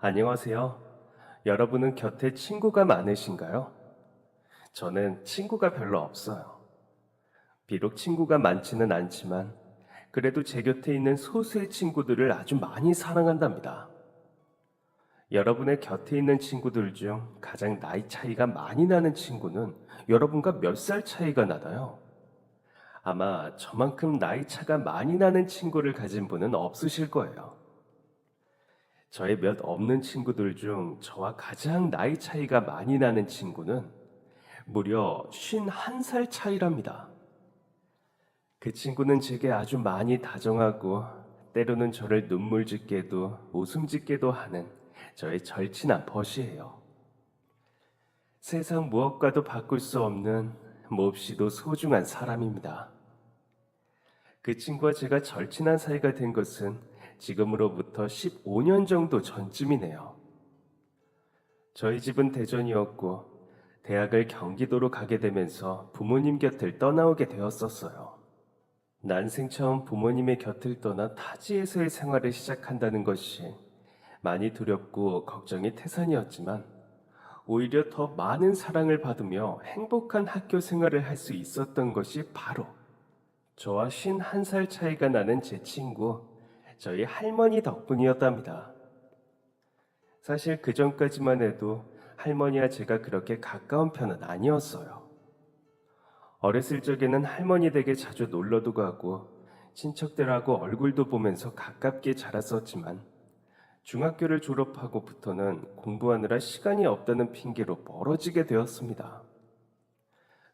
안녕하세요. 여러분은 곁에 친구가 많으신가요? 저는 친구가 별로 없어요. 비록 친구가 많지는 않지만, 그래도 제 곁에 있는 소수의 친구들을 아주 많이 사랑한답니다. 여러분의 곁에 있는 친구들 중 가장 나이 차이가 많이 나는 친구는 여러분과 몇 살 차이가 나나요? 아마 저만큼 나이 차가 많이 나는 친구를 가진 분은 없으실 거예요. 저의 몇 없는 친구들 중 저와 가장 나이 차이가 많이 나는 친구는 무려 51살 차이랍니다. 그 친구는 제게 아주 많이 다정하고 때로는 저를 눈물 짓게도 웃음 짓게도 하는 저의 절친한 벗이에요. 세상 무엇과도 바꿀 수 없는 몹시도 소중한 사람입니다. 그 친구와 제가 절친한 사이가 된 것은 지금으로부터 15년 정도 전쯤이네요. 저희 집은 대전이었고 대학을 경기도로 가게 되면서 부모님 곁을 떠나오게 되었었어요. 난생 처음 부모님의 곁을 떠나 타지에서의 생활을 시작한다는 것이 많이 두렵고 걱정이 태산이었지만 오히려 더 많은 사랑을 받으며 행복한 학교 생활을 할 수 있었던 것이 바로 저와 51살 차이가 나는 제 친구, 저희 할머니 덕분이었답니다. 사실 그 전까지만 해도 할머니와 제가 그렇게 가까운 편은 아니었어요. 어렸을 적에는 할머니 댁에 자주 놀러도 가고 친척들하고 얼굴도 보면서 가깝게 자랐었지만 중학교를 졸업하고부터는 공부하느라 시간이 없다는 핑계로 멀어지게 되었습니다.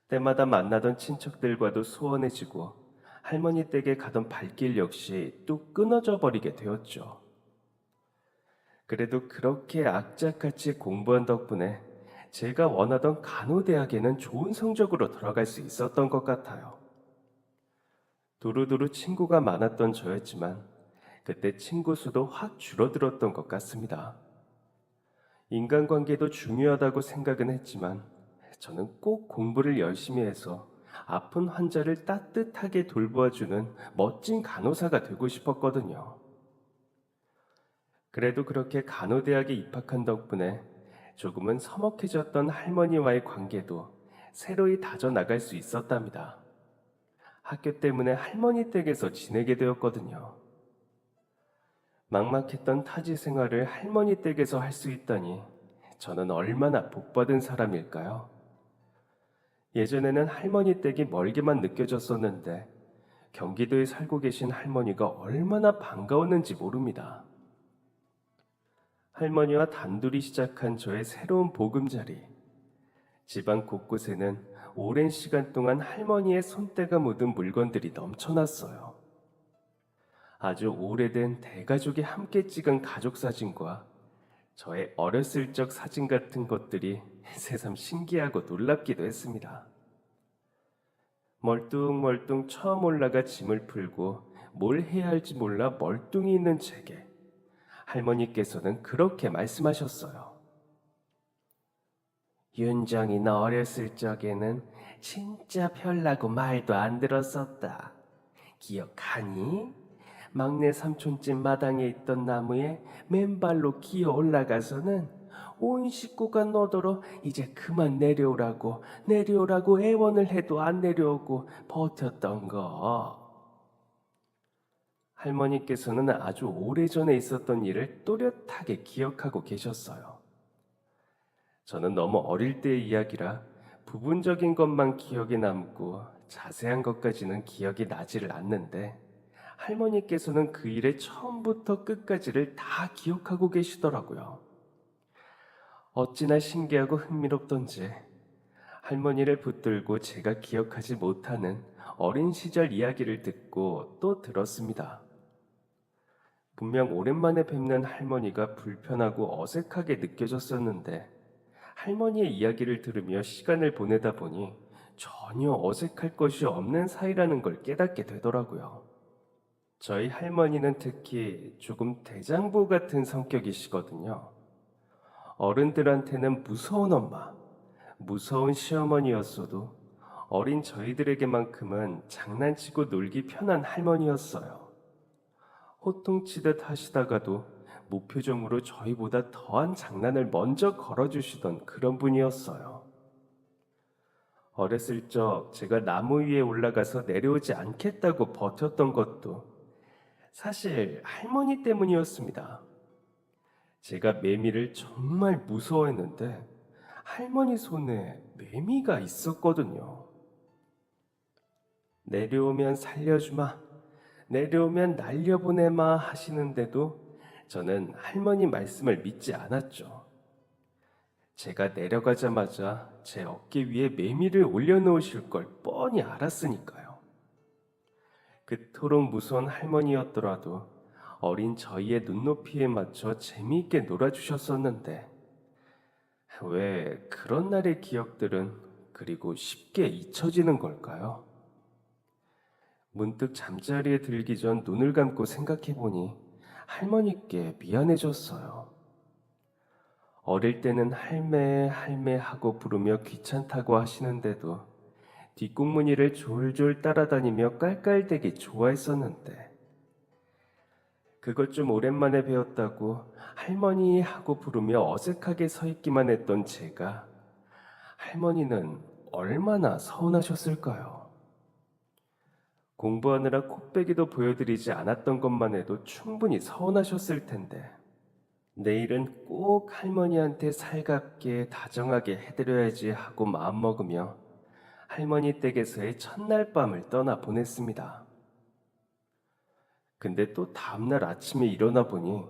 때마다 만나던 친척들과도 소원해지고 할머니 댁에 가던 발길 역시 뚝 끊어져 버리게 되었죠. 그래도 그렇게 악착같이 공부한 덕분에 제가 원하던 간호대학에는 좋은 성적으로 들어갈 수 있었던 것 같아요. 두루두루 친구가 많았던 저였지만 그때 친구 수도 확 줄어들었던 것 같습니다. 인간관계도 중요하다고 생각은 했지만 저는 꼭 공부를 열심히 해서 아픈 환자를 따뜻하게 돌보아주는 멋진 간호사가 되고 싶었거든요. 그래도 그렇게 간호대학에 입학한 덕분에 조금은 서먹해졌던 할머니와의 관계도 새로이 다져나갈 수 있었답니다. 학교 때문에 할머니 댁에서 지내게 되었거든요. 막막했던 타지 생활을 할머니 댁에서 할 수 있다니 저는 얼마나 복받은 사람일까요? 예전에는 할머니 댁이 멀게만 느껴졌었는데 경기도에 살고 계신 할머니가 얼마나 반가웠는지 모릅니다. 할머니와 단둘이 시작한 저의 새로운 보금자리. 집안 곳곳에는 오랜 시간 동안 할머니의 손때가 묻은 물건들이 넘쳐났어요. 아주 오래된 대가족이 함께 찍은 가족 사진과 저의 어렸을 적 사진 같은 것들이 새삼 신기하고 놀랍기도 했습니다. 멀뚱멀뚱 처음 올라가 짐을 풀고 뭘 해야 할지 몰라 멀뚱히 있는 제게 할머니께서는 그렇게 말씀하셨어요. 윤정이 너 어렸을 적에는 진짜 별나고 말도 안 들었었다. 기억하니? 막내 삼촌집 마당에 있던 나무에 맨발로 기어 올라가서는 온 식구가 너더러 이제 그만 내려오라고 애원을 해도 안 내려오고 버텼던 거. 할머니께서는 아주 오래전에 있었던 일을 또렷하게 기억하고 계셨어요. 저는 너무 어릴 때의 이야기라 부분적인 것만 기억에 남고 자세한 것까지는 기억이 나지를 않는데 할머니께서는 그 일의 처음부터 끝까지를 다 기억하고 계시더라고요. 어찌나 신기하고 흥미롭던지 할머니를 붙들고 제가 기억하지 못하는 어린 시절 이야기를 듣고 또 들었습니다. 분명 오랜만에 뵙는 할머니가 불편하고 어색하게 느껴졌었는데 할머니의 이야기를 들으며 시간을 보내다 보니 전혀 어색할 것이 없는 사이라는 걸 깨닫게 되더라고요. 저희 할머니는 특히 조금 대장부 같은 성격이시거든요. 어른들한테는 무서운 엄마, 무서운 시어머니였어도 어린 저희들에게만큼은 장난치고 놀기 편한 할머니였어요. 호통치듯 하시다가도 무표정으로 저희보다 더한 장난을 먼저 걸어주시던 그런 분이었어요. 어렸을 적 제가 나무 위에 올라가서 내려오지 않겠다고 버텼던 것도 사실 할머니 때문이었습니다. 제가 매미를 정말 무서워했는데 할머니 손에 매미가 있었거든요. 내려오면 살려주마, 내려오면 날려보내마 하시는데도 저는 할머니 말씀을 믿지 않았죠. 제가 내려가자마자 제 어깨 위에 매미를 올려놓으실 걸 뻔히 알았으니까요. 그토록 무서운 할머니였더라도 어린 저희의 눈높이에 맞춰 재미있게 놀아주셨었는데 왜 그런 날의 기억들은 그리고 쉽게 잊혀지는 걸까요? 문득 잠자리에 들기 전 눈을 감고 생각해보니 할머니께 미안해졌어요. 어릴 때는 할매, 할매 하고 부르며 귀찮다고 하시는데도 뒷공무니를 졸졸 따라다니며 깔깔대기 좋아했었는데 그것 좀 오랜만에 배웠다고 할머니 하고 부르며 어색하게 서 있기만 했던 제가 할머니는 얼마나 서운하셨을까요? 공부하느라 코빼기도 보여드리지 않았던 것만 해도 충분히 서운하셨을 텐데 내일은 꼭 할머니한테 살갑게 다정하게 해드려야지 하고 마음먹으며 할머니 댁에서의 첫날 밤을 떠나 보냈습니다. 근데 또 다음날 아침에 일어나 보니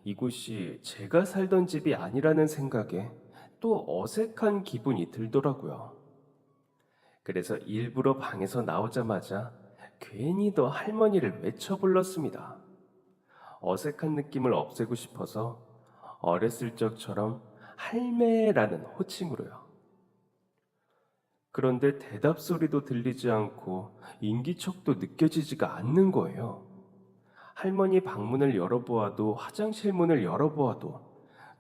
이곳이 제가 살던 집이 아니라는 생각에 또 어색한 기분이 들더라고요. 그래서 일부러 방에서 나오자마자 괜히 더 할머니를 외쳐 불렀습니다. 어색한 느낌을 없애고 싶어서 어렸을 적처럼 할매라는 호칭으로요. 그런데 대답 소리도 들리지 않고 인기척도 느껴지지가 않는 거예요. 할머니 방문을 열어보아도 화장실 문을 열어보아도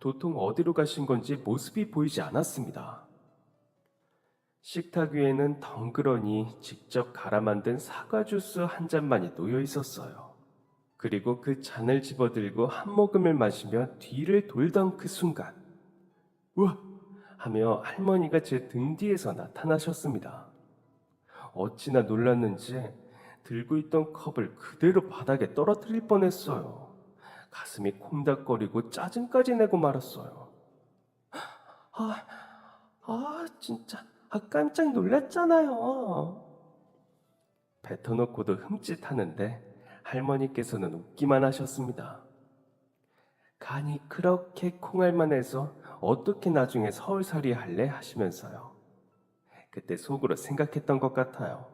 도통 어디로 가신 건지 모습이 보이지 않았습니다. 식탁 위에는 덩그러니 직접 갈아 만든 사과 주스 한 잔만이 놓여 있었어요. 그리고 그 잔을 집어들고 한 모금을 마시며 뒤를 돌던 그 순간 우와! 하며 할머니가 제 등 뒤에서 나타나셨습니다. 어찌나 놀랐는지 들고 있던 컵을 그대로 바닥에 떨어뜨릴 뻔했어요. 가슴이 콩닥거리고 짜증까지 내고 말았어요. 아, 진짜 깜짝 놀랐잖아요. 뱉어놓고도 흠칫하는데 할머니께서는 웃기만 하셨습니다. 간이 그렇게 콩알만 해서 어떻게 나중에 서울살이 할래 하시면서요. 그때 속으로 생각했던 것 같아요.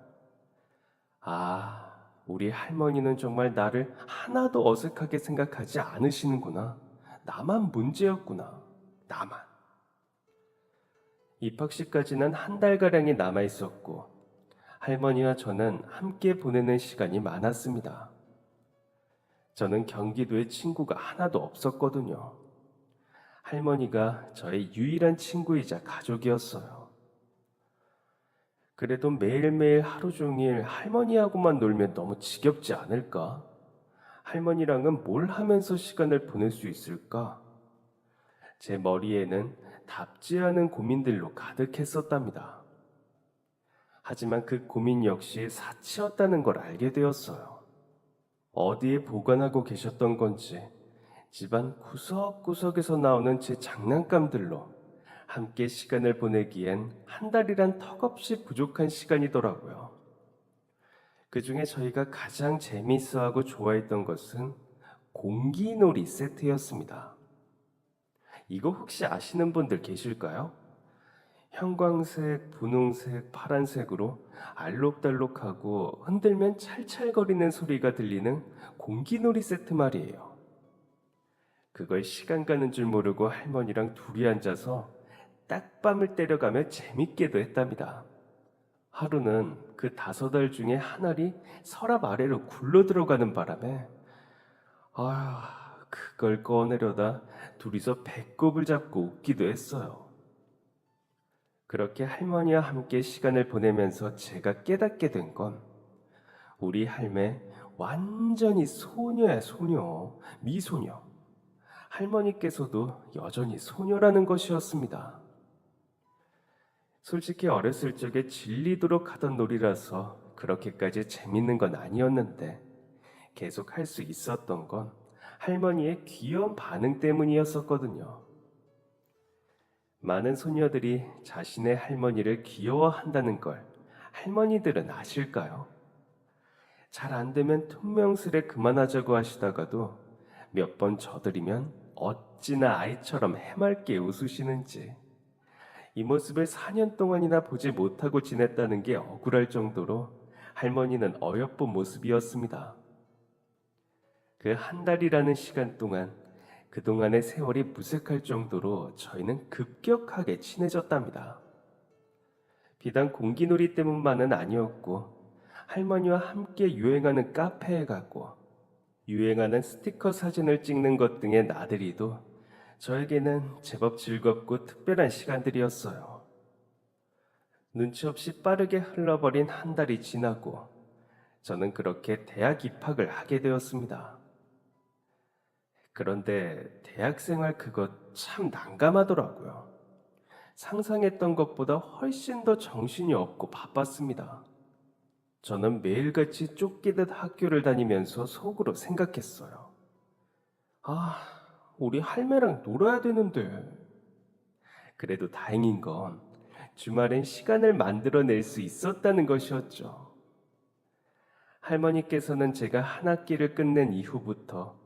우리 할머니는 정말 나를 하나도 어색하게 생각하지 않으시는구나. 나만 문제였구나. 나만. 입학식까지는 한 달가량이 남아 있었고 할머니와 저는 함께 보내는 시간이 많았습니다. 저는 경기도에 친구가 하나도 없었거든요. 할머니가 저의 유일한 친구이자 가족이었어요. 그래도 매일매일 하루 종일 할머니하고만 놀면 너무 지겹지 않을까? 할머니랑은 뭘 하면서 시간을 보낼 수 있을까? 제 머리에는 답지 않은 고민들로 가득했었답니다. 하지만 그 고민 역시 사치였다는 걸 알게 되었어요. 어디에 보관하고 계셨던 건지 집안 구석구석에서 나오는 제 장난감들로 함께 시간을 보내기엔 한 달이란 턱없이 부족한 시간이더라고요. 그 중에 저희가 가장 재미있어하고 좋아했던 것은 공기놀이 세트였습니다. 이거 혹시 아시는 분들 계실까요? 형광색, 분홍색, 파란색으로 알록달록하고 흔들면 찰찰거리는 소리가 들리는 공기놀이 세트 말이에요. 그걸 시간 가는 줄 모르고 할머니랑 둘이 앉아서 딱밤을 때려가며 재밌게도 했답니다. 하루는 그 5알 중에 한 알이 서랍 아래로 굴러 들어가는 바람에 그걸 꺼내려다 둘이서 배꼽을 잡고 웃기도 했어요. 그렇게 할머니와 함께 시간을 보내면서 제가 깨닫게 된 건 우리 할매 완전히 소녀야, 소녀. 미소녀. 할머니께서도 여전히 소녀라는 것이었습니다. 솔직히 어렸을 적에 질리도록 하던 놀이라서 그렇게까지 재밌는 건 아니었는데 계속 할 수 있었던 건 할머니의 귀여운 반응 때문이었었거든요. 많은 소녀들이 자신의 할머니를 귀여워한다는 걸 할머니들은 아실까요? 잘 안 되면 퉁명스레 그만하자고 하시다가도 몇 번 저들이면 어찌나 아이처럼 해맑게 웃으시는지 이 모습을 4년 동안이나 보지 못하고 지냈다는 게 억울할 정도로 할머니는 어여쁜 모습이었습니다. 그 한 달이라는 시간 동안 그동안의 세월이 무색할 정도로 저희는 급격하게 친해졌답니다. 비단 공기놀이 때문만은 아니었고 할머니와 함께 유행하는 카페에 가고 유행하는 스티커 사진을 찍는 것 등의 나들이도 저에게는 제법 즐겁고 특별한 시간들이었어요. 눈치 없이 빠르게 흘러버린 한 달이 지나고 저는 그렇게 대학 입학을 하게 되었습니다. 그런데 대학생활 그것 참 난감하더라고요. 상상했던 것보다 훨씬 더 정신이 없고 바빴습니다. 저는 매일같이 쫓기듯 학교를 다니면서 속으로 생각했어요. 아, 우리 할매랑 놀아야 되는데. 그래도 다행인 건 주말엔 시간을 만들어낼 수 있었다는 것이었죠. 할머니께서는 제가 한 학기를 끝낸 이후부터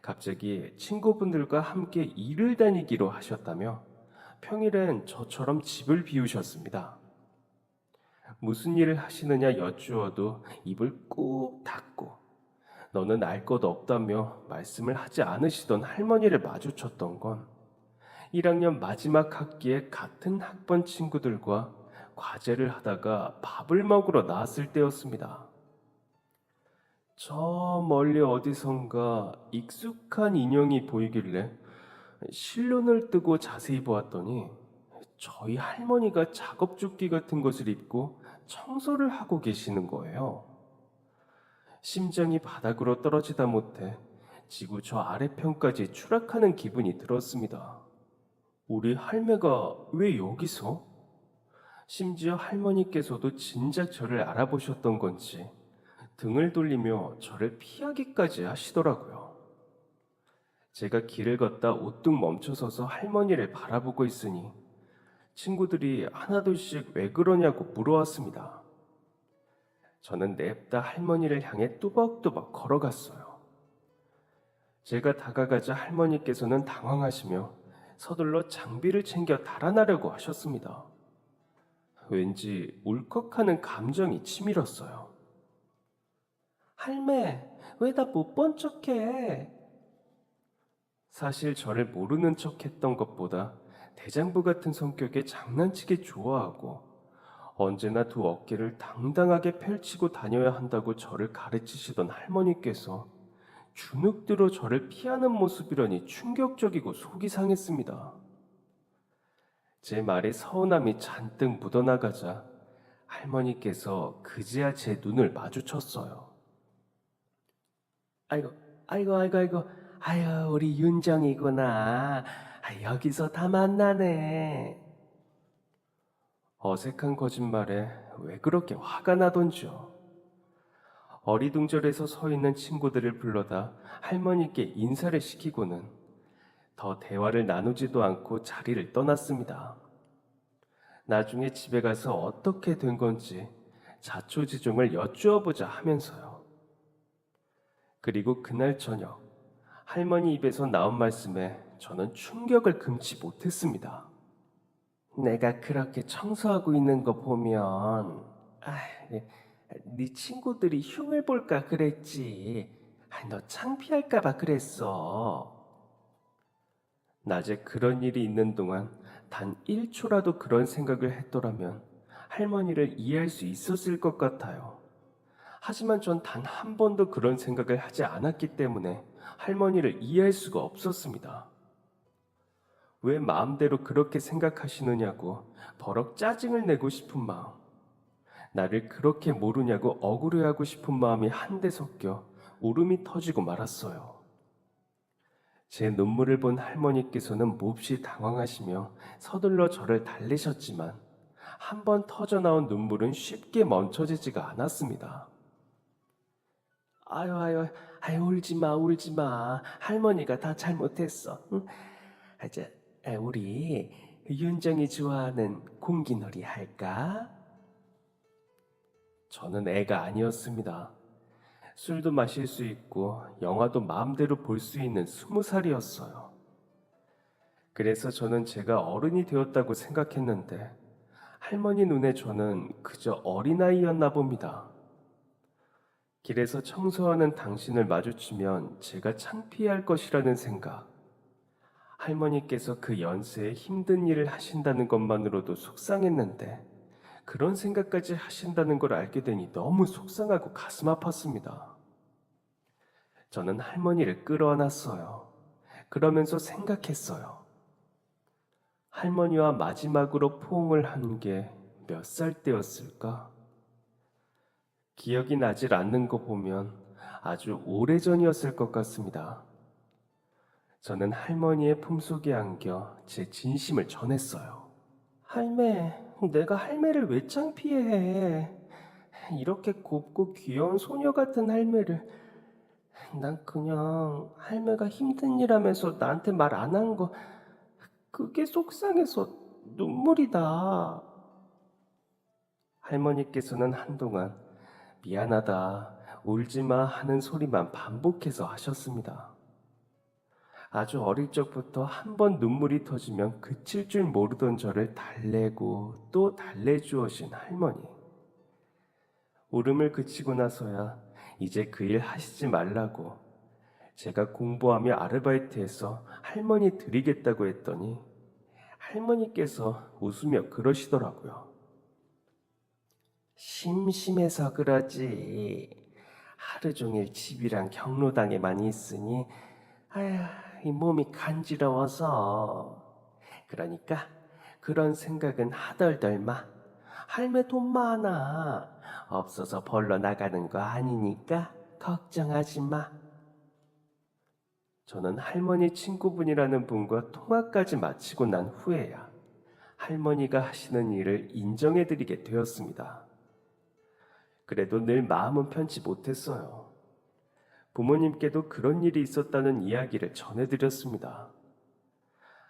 갑자기 친구분들과 함께 일을 다니기로 하셨다며 평일엔 저처럼 집을 비우셨습니다. 무슨 일을 하시느냐 여쭈어도 입을 꾹 닫고 너는 알 것 없다며 말씀을 하지 않으시던 할머니를 마주쳤던 건 1학년 마지막 학기에 같은 학번 친구들과 과제를 하다가 밥을 먹으러 나왔을 때였습니다. 저 멀리 어디선가 익숙한 인형이 보이길래 실눈을 뜨고 자세히 보았더니 저희 할머니가 작업조끼 같은 것을 입고 청소를 하고 계시는 거예요. 심장이 바닥으로 떨어지다 못해 지구 저 아래편까지 추락하는 기분이 들었습니다. 우리 할매가 왜 여기서? 심지어 할머니께서도 진작 저를 알아보셨던 건지 등을 돌리며 저를 피하기까지 하시더라고요. 제가 길을 걷다 우뚝 멈춰서서 할머니를 바라보고 있으니 친구들이 하나둘씩 왜 그러냐고 물어왔습니다. 저는 냅다 할머니를 향해 뚜벅뚜벅 걸어갔어요. 제가 다가가자 할머니께서는 당황하시며 서둘러 장비를 챙겨 달아나려고 하셨습니다. 왠지 울컥하는 감정이 치밀었어요. 할매, 왜 나 못 본 척해? 사실 저를 모르는 척했던 것보다 대장부 같은 성격에 장난치기 좋아하고 언제나 두 어깨를 당당하게 펼치고 다녀야 한다고 저를 가르치시던 할머니께서 주눅들어 저를 피하는 모습이라니 충격적이고 속이 상했습니다. 제 말에 서운함이 잔뜩 묻어나가자 할머니께서 그제야 제 눈을 마주쳤어요. 아이고, 아이고, 아이고, 아이고, 아유, 우리 윤정이구나. 여기서 다 만나네. 어색한 거짓말에 왜 그렇게 화가 나던지요. 어리둥절해서 서 있는 친구들을 불러다 할머니께 인사를 시키고는 더 대화를 나누지도 않고 자리를 떠났습니다. 나중에 집에 가서 어떻게 된 건지 자초지종을 여쭈어보자 하면서요. 그리고 그날 저녁 할머니 입에서 나온 말씀에 저는 충격을 금치 못했습니다. 내가 그렇게 청소하고 있는 거 보면 네 친구들이 흉을 볼까 그랬지. 너 창피할까 봐 그랬어. 낮에 그런 일이 있는 동안 단 1초라도 그런 생각을 했더라면 할머니를 이해할 수 있었을 것 같아요. 하지만 전 단 한 번도 그런 생각을 하지 않았기 때문에 할머니를 이해할 수가 없었습니다. 왜 마음대로 그렇게 생각하시느냐고 버럭 짜증을 내고 싶은 마음, 나를 그렇게 모르냐고 억울해하고 싶은 마음이 한데 섞여 울음이 터지고 말았어요. 제 눈물을 본 할머니께서는 몹시 당황하시며 서둘러 저를 달래셨지만 한 번 터져 나온 눈물은 쉽게 멈춰지지가 않았습니다. 아유, 아유, 아유, 울지 마, 울지 마. 할머니가 다 잘못했어. 응? 자, 우리 윤정이 좋아하는 공기놀이 할까? 저는 애가 아니었습니다. 술도 마실 수 있고 영화도 마음대로 볼 수 있는 20살이었어요. 그래서 저는 제가 어른이 되었다고 생각했는데 할머니 눈에 저는 그저 어린아이였나 봅니다. 길에서 청소하는 당신을 마주치면 제가 창피할 것이라는 생각. 할머니께서 그 연세에 힘든 일을 하신다는 것만으로도 속상했는데 그런 생각까지 하신다는 걸 알게 되니 너무 속상하고 가슴 아팠습니다. 저는 할머니를 끌어안았어요. 그러면서 생각했어요. 할머니와 마지막으로 포옹을 한 게 몇 살 때였을까? 기억이 나질 않는 거 보면 아주 오래전이었을 것 같습니다. 저는 할머니의 품속에 안겨 제 진심을 전했어요. 할매, 내가 할매를 왜 창피해? 이렇게 곱고 귀여운 소녀 같은 할매를 난 그냥 할매가 힘든 일 하면서 나한테 말 안 한 거 그게 속상해서 눈물이 나. 할머니께서는 한동안 미안하다, 울지 마 하는 소리만 반복해서 하셨습니다. 아주 어릴 적부터 한 번 눈물이 터지면 그칠 줄 모르던 저를 달래고 또 달래주어신 할머니. 울음을 그치고 나서야 이제 그 일 하시지 말라고 제가 공부하며 아르바이트해서 할머니 드리겠다고 했더니 할머니께서 웃으며 그러시더라고요. 심심해서 그러지. 하루 종일 집이랑 경로당에만 있으니 아휴, 이 몸이 간지러워서. 그러니까 그런 생각은 하덜덜 마. 할매 돈 많아. 없어서 벌러 나가는 거 아니니까 걱정하지 마. 저는 할머니 친구분이라는 분과 통화까지 마치고 난 후에야 할머니가 하시는 일을 인정해드리게 되었습니다. 그래도 늘 마음은 편치 못했어요. 부모님께도 그런 일이 있었다는 이야기를 전해드렸습니다.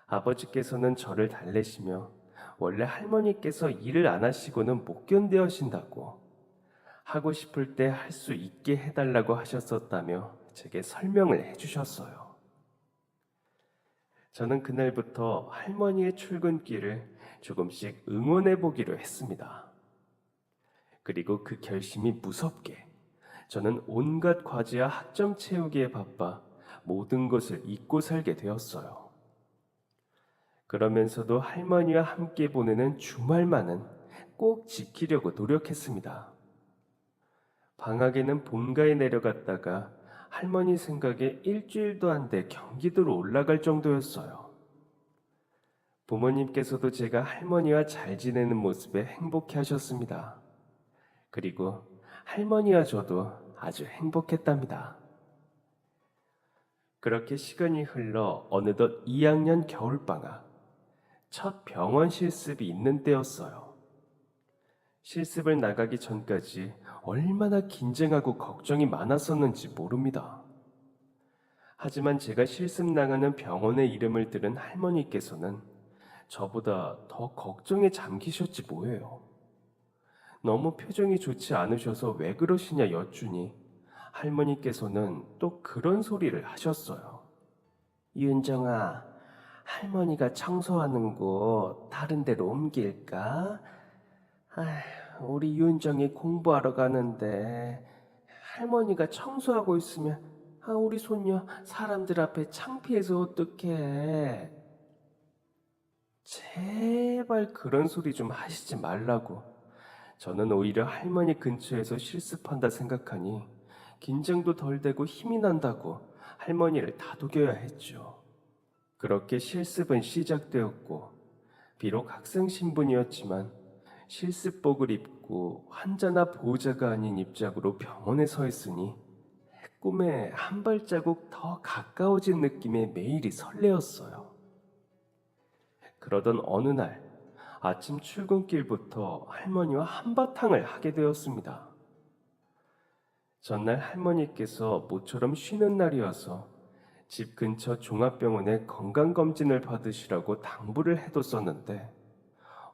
아버지께서는 저를 달래시며 원래 할머니께서 일을 안 하시고는 못 견뎌 하신다고 하고 싶을 때 할 수 있게 해달라고 하셨었다며 제게 설명을 해주셨어요. 저는 그날부터 할머니의 출근길을 조금씩 응원해 보기로 했습니다. 그리고 그 결심이 무섭게 저는 온갖 과제와 학점 채우기에 바빠 모든 것을 잊고 살게 되었어요. 그러면서도 할머니와 함께 보내는 주말만은 꼭 지키려고 노력했습니다. 방학에는 본가에 내려갔다가 할머니 생각에 일주일도 안 돼 경기도로 올라갈 정도였어요. 부모님께서도 제가 할머니와 잘 지내는 모습에 행복해 하셨습니다. 그리고 할머니와 저도 아주 행복했답니다. 그렇게 시간이 흘러 어느덧 2학년 겨울방학, 첫 병원 실습이 있는 때였어요. 실습을 나가기 전까지 얼마나 긴장하고 걱정이 많았었는지 모릅니다. 하지만 제가 실습 나가는 병원의 이름을 들은 할머니께서는 저보다 더 걱정에 잠기셨지 뭐예요. 너무 표정이 좋지 않으셔서 왜 그러시냐 여쭈니 할머니께서는 또 그런 소리를 하셨어요. 윤정아, 할머니가 청소하는 곳 다른 데로 옮길까? 우리 윤정이 공부하러 가는데 할머니가 청소하고 있으면 우리 손녀 사람들 앞에 창피해서 어떡해. 제발 그런 소리 좀 하시지 말라고. 저는 오히려 할머니 근처에서 실습한다 생각하니 긴장도 덜 되고 힘이 난다고 할머니를 다독여야 했죠. 그렇게 실습은 시작되었고 비록 학생 신분이었지만 실습복을 입고 환자나 보호자가 아닌 입장으로 병원에 서 있으니 꿈에 한 발자국 더 가까워진 느낌의 매일이 설레었어요. 그러던 어느 날 아침 출근길부터 할머니와 한바탕을 하게 되었습니다. 전날 할머니께서 모처럼 쉬는 날이어서 집 근처 종합병원에 건강검진을 받으시라고 당부를 해뒀었는데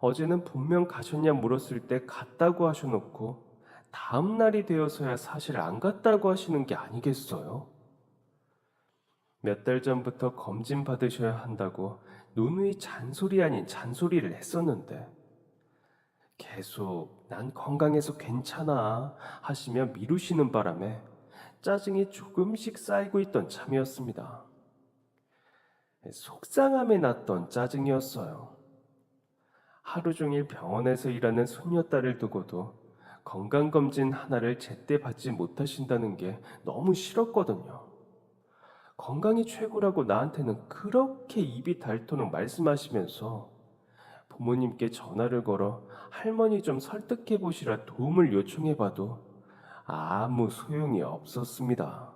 어제는 분명 가셨냐 물었을 때 갔다고 하셔놓고 다음 날이 되어서야 사실 안 갔다고 하시는 게 아니겠어요? 몇 달 전부터 검진 받으셔야 한다고 누누이 잔소리 아닌 잔소리를 했었는데 계속 난 건강해서 괜찮아 하시며 미루시는 바람에 짜증이 조금씩 쌓이고 있던 참이었습니다. 속상함에 났던 짜증이었어요. 하루 종일 병원에서 일하는 손녀딸을 두고도 건강검진 하나를 제때 받지 못하신다는 게 너무 싫었거든요. 건강이 최고라고 나한테는 그렇게 입이 닳도록 말씀하시면서 부모님께 전화를 걸어 할머니 좀 설득해 보시라 도움을 요청해 봐도 아무 소용이 없었습니다.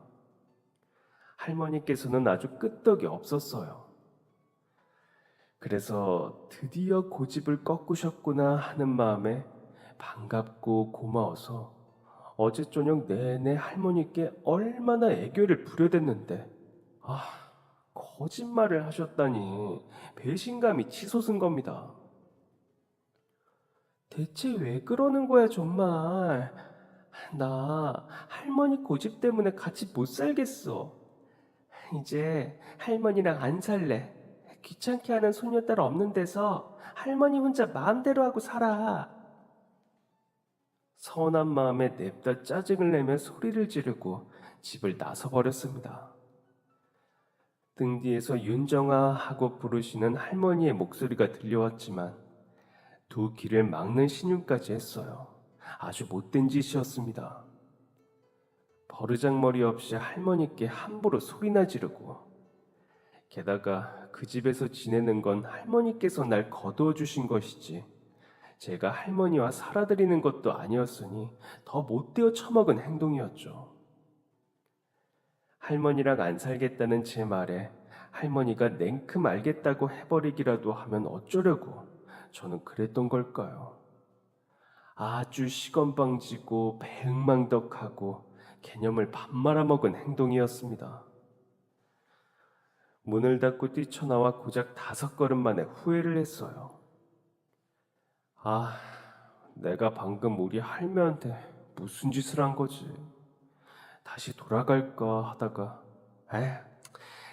할머니께서는 아주 끄떡이 없었어요. 그래서 드디어 고집을 꺾으셨구나 하는 마음에 반갑고 고마워서 어제 저녁 내내 할머니께 얼마나 애교를 부려댔는데 거짓말을 하셨다니 배신감이 치솟은 겁니다. 대체 왜 그러는 거야 정말. 나 할머니 고집 때문에 같이 못 살겠어. 이제 할머니랑 안 살래. 귀찮게 하는 손녀딸 없는 데서 할머니 혼자 마음대로 하고 살아. 서운한 마음에 냅다 짜증을 내며 소리를 지르고 집을 나서버렸습니다. 등 뒤에서 윤정아 하고 부르시는 할머니의 목소리가 들려왔지만 두 귀를 막는 신용까지 했어요. 아주 못된 짓이었습니다. 버르장머리 없이 할머니께 함부로 소리나 지르고 게다가 그 집에서 지내는 건 할머니께서 날 거두어 주신 것이지 제가 할머니와 살아드리는 것도 아니었으니 더 못되어 처먹은 행동이었죠. 할머니랑 안 살겠다는 제 말에 할머니가 냉큼 알겠다고 해버리기라도 하면 어쩌려고 저는 그랬던 걸까요? 아주 시건방지고 배응망덕하고 개념을 밥 말아먹은 행동이었습니다. 문을 닫고 뛰쳐나와 고작 5걸음 만에 후회를 했어요. 내가 방금 우리 할매한테 무슨 짓을 한 거지? 다시 돌아갈까 하다가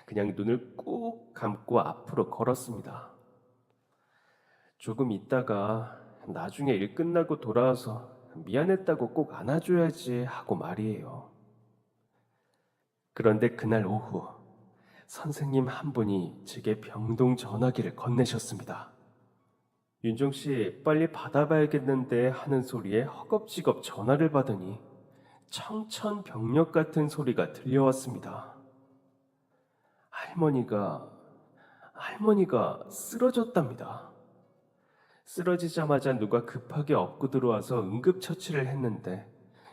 그냥 눈을 꾹 감고 앞으로 걸었습니다. 조금 있다가 나중에 일 끝나고 돌아와서 미안했다고 꼭 안아줘야지 하고 말이에요. 그런데 그날 오후 선생님 한 분이 제게 병동 전화기를 건네셨습니다. 윤종 씨, 빨리 받아봐야겠는데 하는 소리에 허겁지겁 전화를 받으니 청천벽력 같은 소리가 들려왔습니다. 할머니가 쓰러졌답니다. 쓰러지자마자 누가 급하게 업고 들어와서 응급처치를 했는데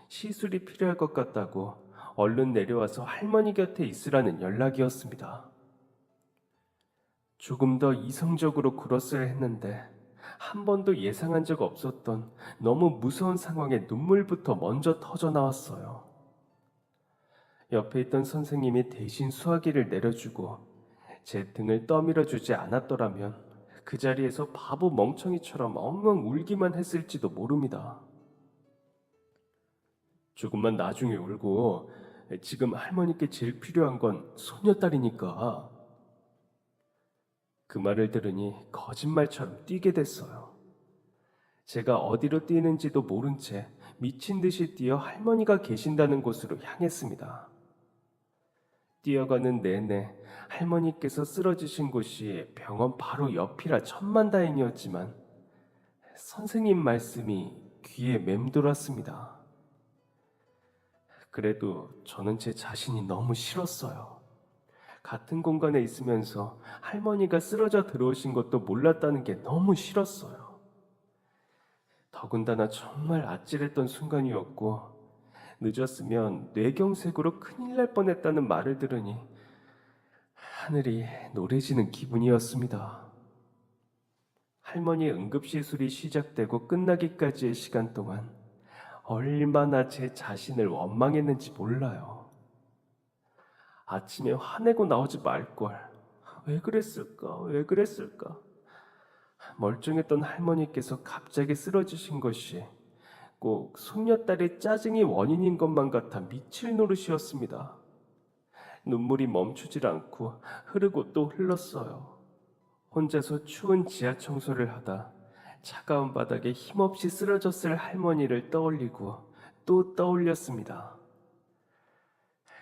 시술이 필요할 것 같다고 얼른 내려와서 할머니 곁에 있으라는 연락이었습니다. 조금 더 이성적으로 굴었어야 했는데 한 번도 예상한 적 없었던 너무 무서운 상황에 눈물부터 먼저 터져 나왔어요. 옆에 있던 선생님이 대신 수화기를 내려주고 제 등을 떠밀어주지 않았더라면 그 자리에서 바보 멍청이처럼 엉엉 울기만 했을지도 모릅니다. 조금만 나중에 울고 지금 할머니께 제일 필요한 건 소녀딸이니까. 그 말을 들으니 거짓말처럼 뛰게 됐어요. 제가 어디로 뛰는지도 모른 채 미친 듯이 뛰어 할머니가 계신다는 곳으로 향했습니다. 뛰어가는 내내 할머니께서 쓰러지신 곳이 병원 바로 옆이라 천만다행이었지만 선생님 말씀이 귀에 맴돌았습니다. 그래도 저는 제 자신이 너무 싫었어요. 같은 공간에 있으면서 할머니가 쓰러져 들어오신 것도 몰랐다는 게 너무 싫었어요. 더군다나 정말 아찔했던 순간이었고 늦었으면 뇌경색으로 큰일 날 뻔했다는 말을 들으니 하늘이 노래지는 기분이었습니다. 할머니 응급시술이 시작되고 끝나기까지의 시간 동안 얼마나 제 자신을 원망했는지 몰라요. 아침에 화내고 나오지 말걸. 왜 그랬을까? 왜 그랬을까? 멀쩡했던 할머니께서 갑자기 쓰러지신 것이 꼭 손녀딸의 짜증이 원인인 것만 같아 미칠 노릇이었습니다. 눈물이 멈추질 않고 흐르고 또 흘렀어요. 혼자서 추운 지하 청소를 하다 차가운 바닥에 힘없이 쓰러졌을 할머니를 떠올리고 또 떠올렸습니다.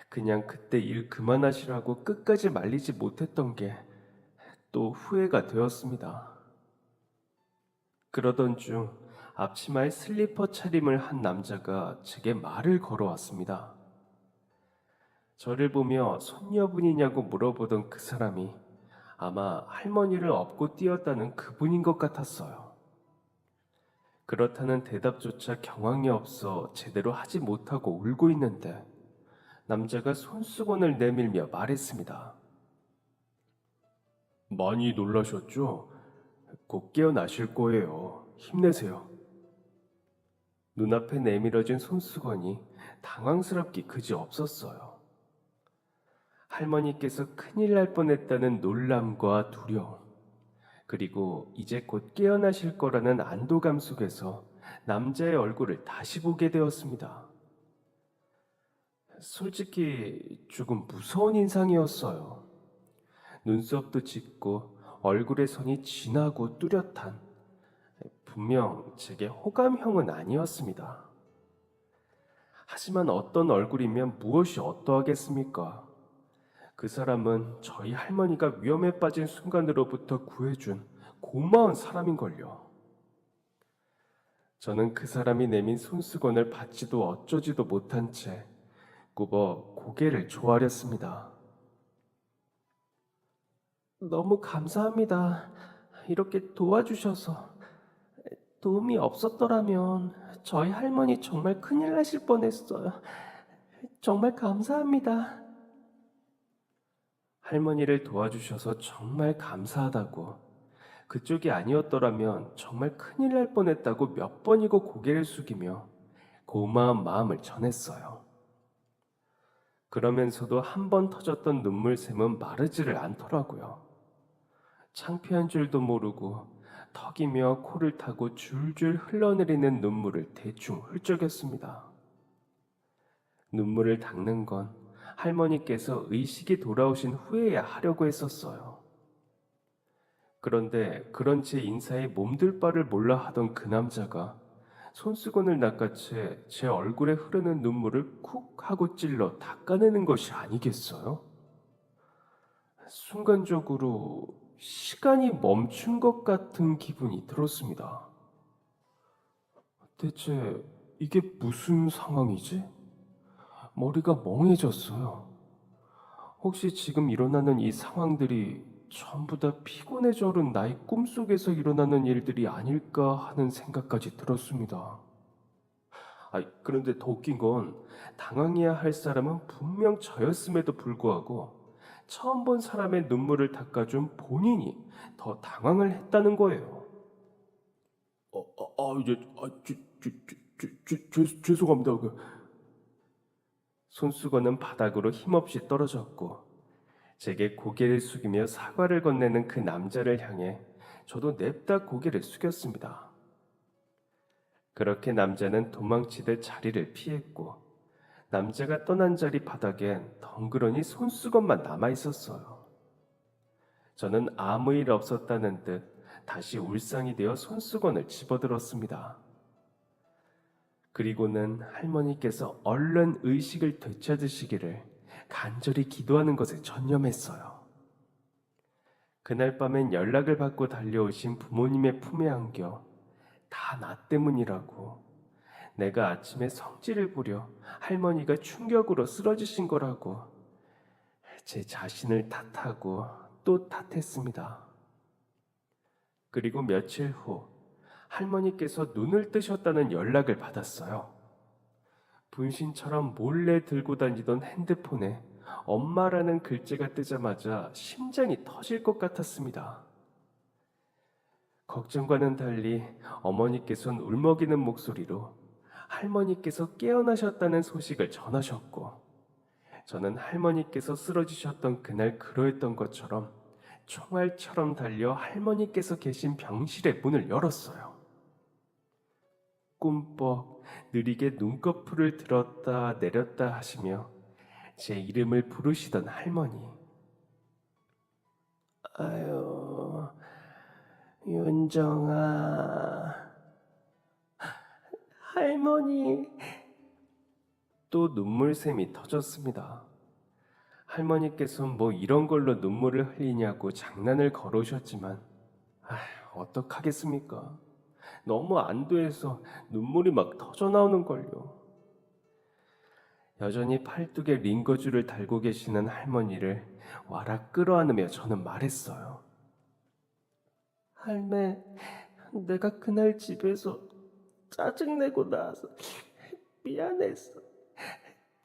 그냥 그때 일 그만하시라고 끝까지 말리지 못했던 게 또 후회가 되었습니다. 그러던 중 앞치마에 슬리퍼 차림을 한 남자가 제게 말을 걸어왔습니다. 저를 보며 손녀분이냐고 물어보던 그 사람이 아마 할머니를 업고 뛰었다는 그분인 것 같았어요. 그렇다는 대답조차 경황이 없어 제대로 하지 못하고 울고 있는데 남자가 손수건을 내밀며 말했습니다. 많이 놀라셨죠? 곧 깨어나실 거예요. 힘내세요. 눈앞에 내밀어진 손수건이 당황스럽기 그지 없었어요. 할머니께서 큰일 날 뻔했다는 놀람과 두려움, 그리고 이제 곧 깨어나실 거라는 안도감 속에서 남자의 얼굴을 다시 보게 되었습니다. 솔직히 조금 무서운 인상이었어요. 눈썹도 짙고 얼굴의 선이 진하고 뚜렷한, 분명 제게 호감형은 아니었습니다. 하지만 어떤 얼굴이면 무엇이 어떠하겠습니까? 그 사람은 저희 할머니가 위험에 빠진 순간으로부터 구해준 고마운 사람인걸요. 저는 그 사람이 내민 손수건을 받지도 어쩌지도 못한 채 굽어 고개를 조아렸습니다. 너무 감사합니다. 이렇게 도와주셔서. 도움이 없었더라면 저희 할머니 정말 큰일 나실 뻔했어요. 정말 감사합니다. 할머니를 도와주셔서 정말 감사하다고, 그쪽이 아니었더라면 정말 큰일 날 뻔했다고 몇 번이고 고개를 숙이며 고마운 마음을 전했어요. 그러면서도 한 번 터졌던 눈물샘은 마르지를 않더라고요. 창피한 줄도 모르고 턱이며 코를 타고 줄줄 흘러내리는 눈물을 대충 훌쩍였습니다. 눈물을 닦는 건 할머니께서 의식이 돌아오신 후에야 하려고 했었어요. 그런데 그런 제 인사에 몸둘 바를 몰라 하던 그 남자가 손수건을 낚아채 제 얼굴에 흐르는 눈물을 쿡 하고 찔러 닦아내는 것이 아니겠어요? 순간적으로 시간이 멈춘 것 같은 기분이 들었습니다. 대체 이게 무슨 상황이지? 머리가 멍해졌어요. 혹시 지금 일어나는 이 상황들이 전부 다 피곤에 절은 나의 꿈속에서 일어나는 일들이 아닐까 하는 생각까지 들었습니다. 그런데 더 웃긴 건 당황해야 할 사람은 분명 저였음에도 불구하고 처음 본 사람의 눈물을 닦아준 본인이 더 당황을 했다는 거예요. 죄송합니다. 손수건은 바닥으로 힘없이 떨어졌고 제게 고개를 숙이며 사과를 건네는 그 남자를 향해 저도 냅다 고개를 숙였습니다. 그렇게 남자는 도망치듯 자리를 피했고 남자가 떠난 자리 바닥엔 덩그러니 손수건만 남아 있었어요. 저는 아무 일 없었다는 듯 다시 울상이 되어 손수건을 집어들었습니다. 그리고는 할머니께서 얼른 의식을 되찾으시기를 간절히 기도하는 것에 전념했어요. 그날 밤엔 연락을 받고 달려오신 부모님의 품에 안겨 다 나 때문이라고, 내가 아침에 성질을 부려 할머니가 충격으로 쓰러지신 거라고 제 자신을 탓하고 또 탓했습니다. 그리고 며칠 후 할머니께서 눈을 뜨셨다는 연락을 받았어요. 분신처럼 몰래 들고 다니던 핸드폰에 엄마라는 글자가 뜨자마자 심장이 터질 것 같았습니다. 걱정과는 달리 어머니께서는 울먹이는 목소리로 할머니께서 깨어나셨다는 소식을 전하셨고, 저는 할머니께서 쓰러지셨던 그날 그러했던 것처럼 총알처럼 달려 할머니께서 계신 병실의 문을 열었어요. 꿈뻑 느리게 눈꺼풀을 들었다 내렸다 하시며 제 이름을 부르시던 할머니. 아유, 윤정아, 할머니. 또 눈물샘이 터졌습니다. 할머니께서는 뭐 이런 걸로 눈물을 흘리냐고 장난을 걸으셨지만, 어떡하겠습니까? 너무 안도해서 눈물이 막 터져 나오는 걸요. 여전히 팔뚝에 링거줄을 달고 계시는 할머니를 와락 끌어안으며 저는 말했어요. 할매, 내가 그날 집에서 짜증내고 나서 미안했어.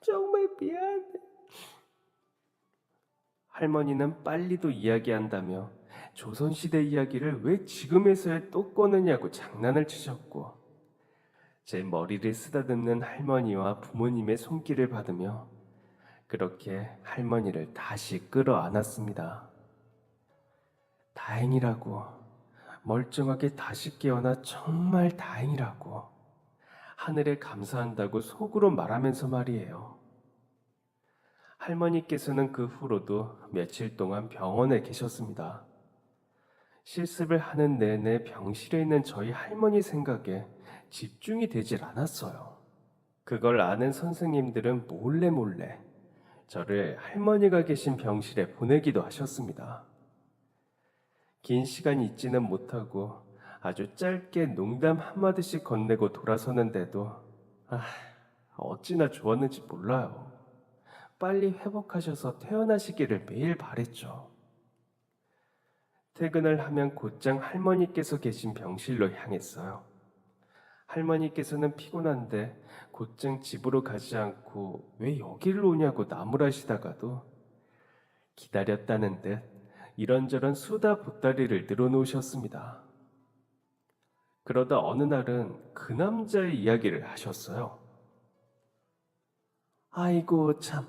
정말 미안해. 할머니는 빨리도 이야기한다며 조선시대 이야기를 왜 지금에서야 또 꺼내냐고 장난을 치셨고, 제 머리를 쓰다듬는 할머니와 부모님의 손길을 받으며 그렇게 할머니를 다시 끌어안았습니다. 다행이라고, 멀쩡하게 다시 깨어나 정말 다행이라고, 하늘에 감사한다고 속으로 말하면서 말이에요. 할머니께서는 그 후로도 며칠 동안 병원에 계셨습니다. 실습을 하는 내내 병실에 있는 저희 할머니 생각에 집중이 되질 않았어요. 그걸 아는 선생님들은 몰래 저를 할머니가 계신 병실에 보내기도 하셨습니다. 긴 시간 있지는 못하고 아주 짧게 농담 한마디씩 건네고 돌아서는데도 어찌나 좋았는지 몰라요. 빨리 회복하셔서 퇴원하시기를 매일 바랬죠. 퇴근을 하면 곧장 할머니께서 계신 병실로 향했어요. 할머니께서는 피곤한데 곧장 집으로 가지 않고 왜 여기로 오냐고 나무라시다가도 기다렸다는 듯 이런저런 수다 보따리를 늘어놓으셨습니다. 그러다 어느 날은 그 남자의 이야기를 하셨어요. 아이고 참,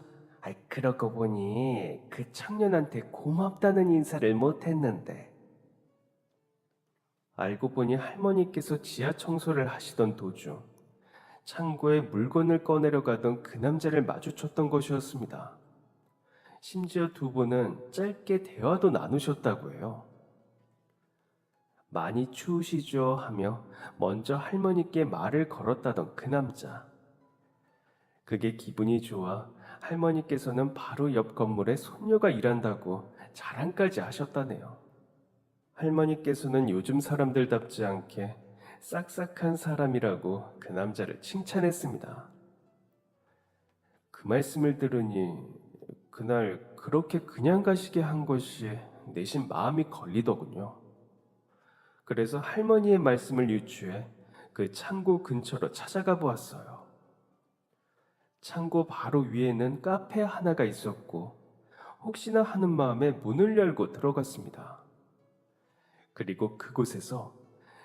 그러고 보니 그 청년한테 고맙다는 인사를 못했는데. 알고 보니 할머니께서 지하 청소를 하시던 도중 창고에 물건을 꺼내려 가던 그 남자를 마주쳤던 것이었습니다. 심지어 두 분은 짧게 대화도 나누셨다고 해요. 많이 추우시죠? 하며 먼저 할머니께 말을 걸었다던 그 남자. 그게 기분이 좋아 할머니께서는 바로 옆 건물에 손녀가 일한다고 자랑까지 하셨다네요. 할머니께서는 요즘 사람들답지 않게 싹싹한 사람이라고 그 남자를 칭찬했습니다. 그 말씀을 들으니 그날 그렇게 그냥 가시게 한 것이 내심 마음이 걸리더군요. 그래서 할머니의 말씀을 유추해 그 창고 근처로 찾아가 보았어요. 창고 바로 위에는 카페 하나가 있었고 혹시나 하는 마음에 문을 열고 들어갔습니다. 그리고 그곳에서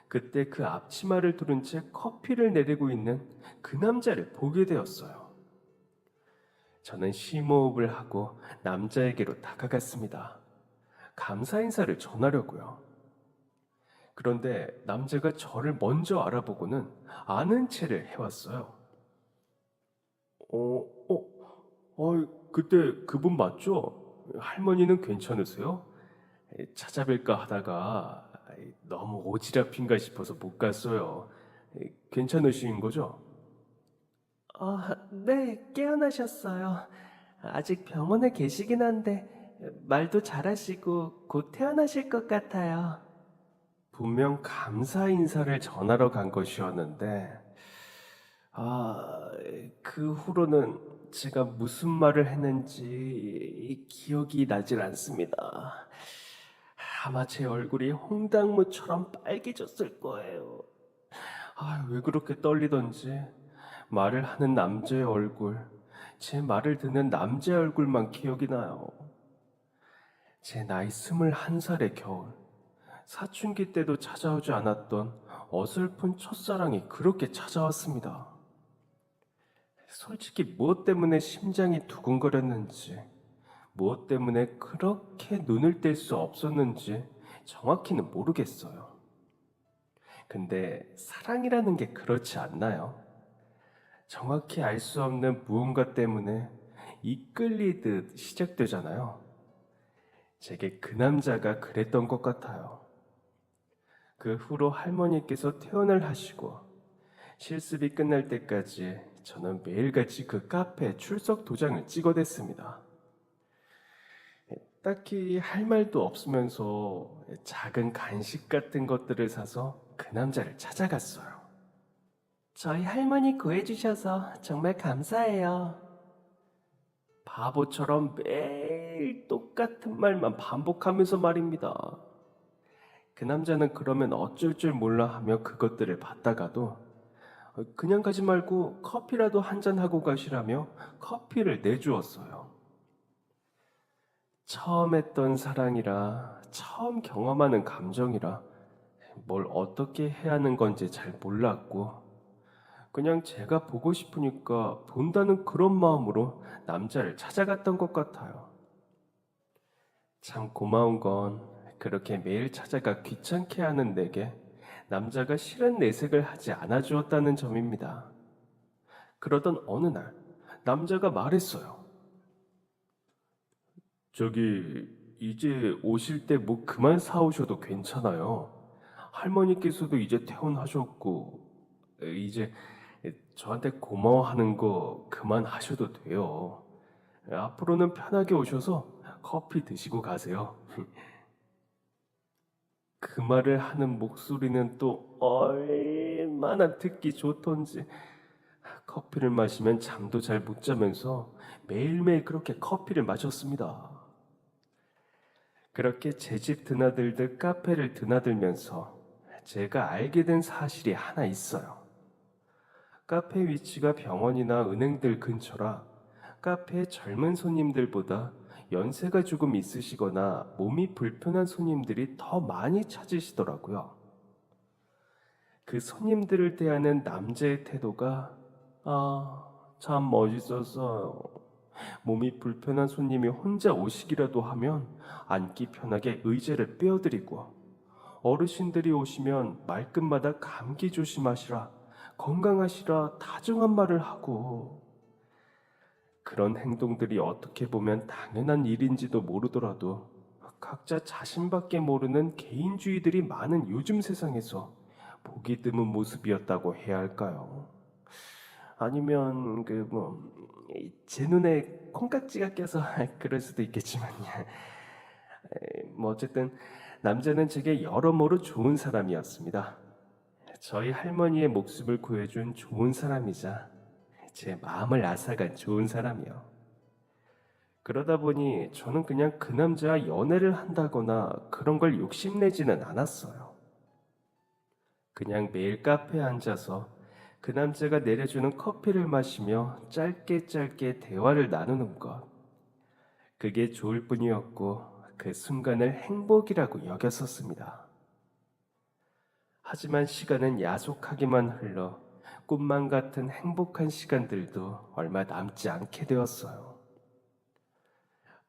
그때 그 앞치마를 두른 채 커피를 내리고 있는 그 남자를 보게 되었어요. 저는 심호흡을 하고 남자에게로 다가갔습니다. 감사 인사를 전하려고요. 그런데 남자가 저를 먼저 알아보고는 아는 체를 해왔어요. 그때 그분 맞죠? 할머니는 괜찮으세요? 찾아뵐까 하다가 너무 오지랖인가 싶어서 못 갔어요. 괜찮으신 거죠? 네, 깨어나셨어요. 아직 병원에 계시긴 한데 말도 잘하시고 곧 퇴원하실 것 같아요. 분명 감사 인사를 전하러 간 것이었는데 그 후로는 제가 무슨 말을 했는지 기억이 나질 않습니다. 아마 제 얼굴이 홍당무처럼 빨개졌을 거예요. 왜 그렇게 떨리던지 말을 하는 남자의 얼굴, 제 말을 듣는 남자의 얼굴만 기억이 나요. 제 나이 21살의 겨울, 사춘기 때도 찾아오지 않았던 어설픈 첫사랑이 그렇게 찾아왔습니다. 솔직히 무엇 때문에 심장이 두근거렸는지, 무엇 때문에 그렇게 눈을 뗄 수 없었는지 정확히는 모르겠어요. 근데 사랑이라는 게 그렇지 않나요? 정확히 알 수 없는 무언가 때문에 이끌리듯 시작되잖아요. 제게 그 남자가 그랬던 것 같아요. 그 후로 할머니께서 퇴원을 하시고 실습이 끝날 때까지 저는 매일같이 그 카페에 출석 도장을 찍어댔습니다. 딱히 할 말도 없으면서 작은 간식 같은 것들을 사서 그 남자를 찾아갔어요. 저희 할머니 구해주셔서 정말 감사해요. 바보처럼 매일 똑같은 말만 반복하면서 말입니다. 그 남자는 그러면 어쩔 줄 몰라 하며 그것들을 받다가도 그냥 가지 말고 커피라도 한잔 하고 가시라며 커피를 내주었어요. 처음 했던 사랑이라 처음 경험하는 감정이라 뭘 어떻게 해야 하는 건지 잘 몰랐고 그냥 제가 보고 싶으니까 본다는 그런 마음으로 남자를 찾아갔던 것 같아요. 참 고마운 건 그렇게 매일 찾아가 귀찮게 하는 내게 남자가 싫은 내색을 하지 않아 주었다는 점입니다. 그러던 어느 날 남자가 말했어요. 저기 이제 오실 때 뭐 그만 사오셔도 괜찮아요. 할머니께서도 이제 퇴원하셨고 이제 저한테 고마워하는 거 그만하셔도 돼요. 앞으로는 편하게 오셔서 커피 드시고 가세요. 그 말을 하는 목소리는 또 얼마나 듣기 좋던지 커피를 마시면 잠도 잘 못 자면서 매일매일 그렇게 커피를 마셨습니다. 그렇게 제 집 드나들듯 카페를 드나들면서 제가 알게 된 사실이 하나 있어요. 카페 위치가 병원이나 은행들 근처라 카페에 젊은 손님들보다 연세가 조금 있으시거나 몸이 불편한 손님들이 더 많이 찾으시더라고요. 그 손님들을 대하는 남자의 태도가 참 멋있었어요. 몸이 불편한 손님이 혼자 오시기라도 하면 앉기 편하게 의자를 빼어드리고 어르신들이 오시면 말끝마다 감기 조심하시라, 건강하시라 다정한 말을 하고 그런 행동들이 어떻게 보면 당연한 일인지도 모르더라도 각자 자신밖에 모르는 개인주의들이 많은 요즘 세상에서 보기 드문 모습이었다고 해야 할까요? 아니면 제 눈에 콩깍지가 껴서 그럴 수도 있겠지만요. 뭐 어쨌든 남자는 제게 여러모로 좋은 사람이었습니다. 저희 할머니의 목숨을 구해준 좋은 사람이자 제 마음을 앗아간 좋은 사람이요. 그러다 보니 저는 그냥 그 남자와 연애를 한다거나 그런 걸 욕심내지는 않았어요. 그냥 매일 카페에 앉아서 그 남자가 내려주는 커피를 마시며 짧게 짧게 대화를 나누는 것. 그게 좋을 뿐이었고 그 순간을 행복이라고 여겼었습니다. 하지만 시간은 야속하게만 흘러 꿈만 같은 행복한 시간들도 얼마 남지 않게 되었어요.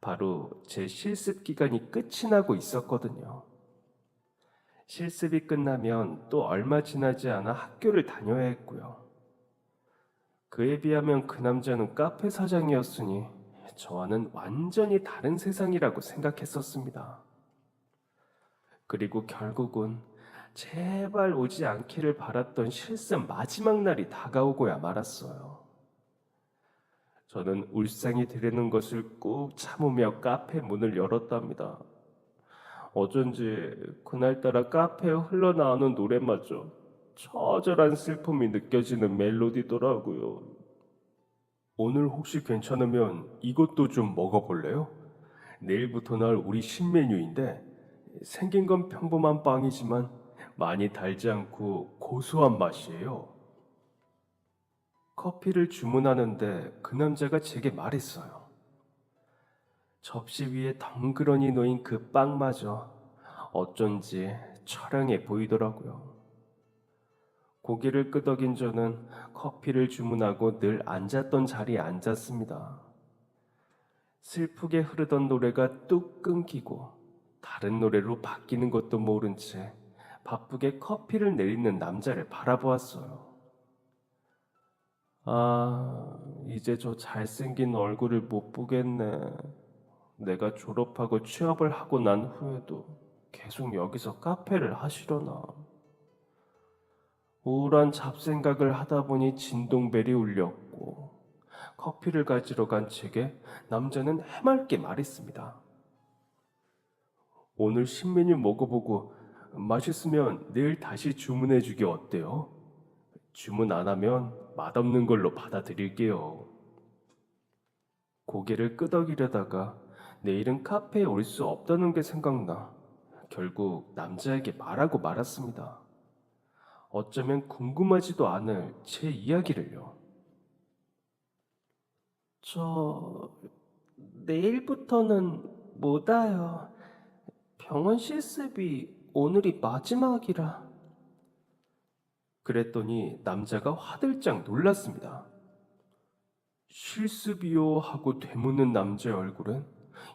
바로 제 실습 기간이 끝이 나고 있었거든요. 실습이 끝나면 또 얼마 지나지 않아 학교를 다녀야 했고요. 그에 비하면 그 남자는 카페 사장이었으니 저와는 완전히 다른 세상이라고 생각했었습니다. 그리고 결국은 제발 오지 않기를 바랐던 실습 마지막 날이 다가오고야 말았어요. 저는 울상이 되려는 것을 꾹 참으며 카페 문을 열었답니다. 어쩐지 그날따라 카페에 흘러나오는 노래마저 처절한 슬픔이 느껴지는 멜로디더라고요. 오늘 혹시 괜찮으면 이것도 좀 먹어볼래요? 내일부터 날 우리 신메뉴인데 생긴 건 평범한 빵이지만 많이 달지 않고 고소한 맛이에요. 커피를 주문하는데 그 남자가 제게 말했어요. 접시 위에 덩그러니 놓인 그 빵마저 어쩐지 처량해 보이더라고요. 고개를 끄덕인 저는 커피를 주문하고 늘 앉았던 자리에 앉았습니다. 슬프게 흐르던 노래가 뚝 끊기고 다른 노래로 바뀌는 것도 모른 채 바쁘게 커피를 내리는 남자를 바라보았어요. 아, 이제 저 잘생긴 얼굴을 못 보겠네. 내가 졸업하고 취업을 하고 난 후에도 계속 여기서 카페를 하시려나. 우울한 잡생각을 하다 보니 진동벨이 울렸고 커피를 가지러 간 제게 남자는 해맑게 말했습니다. 오늘 신메뉴 먹어보고 맛있으면 내일 다시 주문해 주기 어때요? 주문 안 하면 맛없는 걸로 받아들일게요. 고개를 끄덕이려다가 내일은 카페에 올 수 없다는 게 생각나 결국 남자에게 말하고 말았습니다. 어쩌면 궁금하지도 않을 제 이야기를요. 저 내일부터는 못 와요. 병원 실습이 오늘이 마지막이라. 그랬더니 남자가 화들짝 놀랐습니다. 실습이요 하고 되묻는 남자의 얼굴은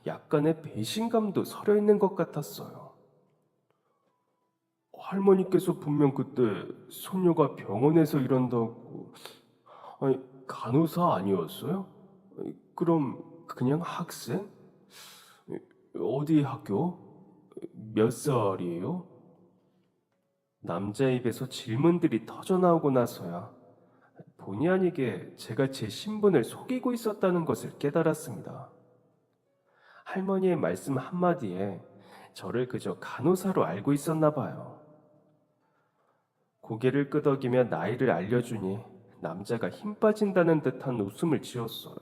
약간의 배신감도 서려 있는 것 같았어요. 할머니께서 분명 그때 소녀가 병원에서 일한다고. 아니, 간호사 아니었어요? 그럼 그냥 학생? 어디 학교? 몇 살이에요? 남자 입에서 질문들이 터져나오고 나서야 본의 아니게 제가 제 신분을 속이고 있었다는 것을 깨달았습니다. 할머니의 말씀 한마디에 저를 그저 간호사로 알고 있었나 봐요. 고개를 끄덕이며 나이를 알려주니 남자가 힘 빠진다는 듯한 웃음을 지었어요.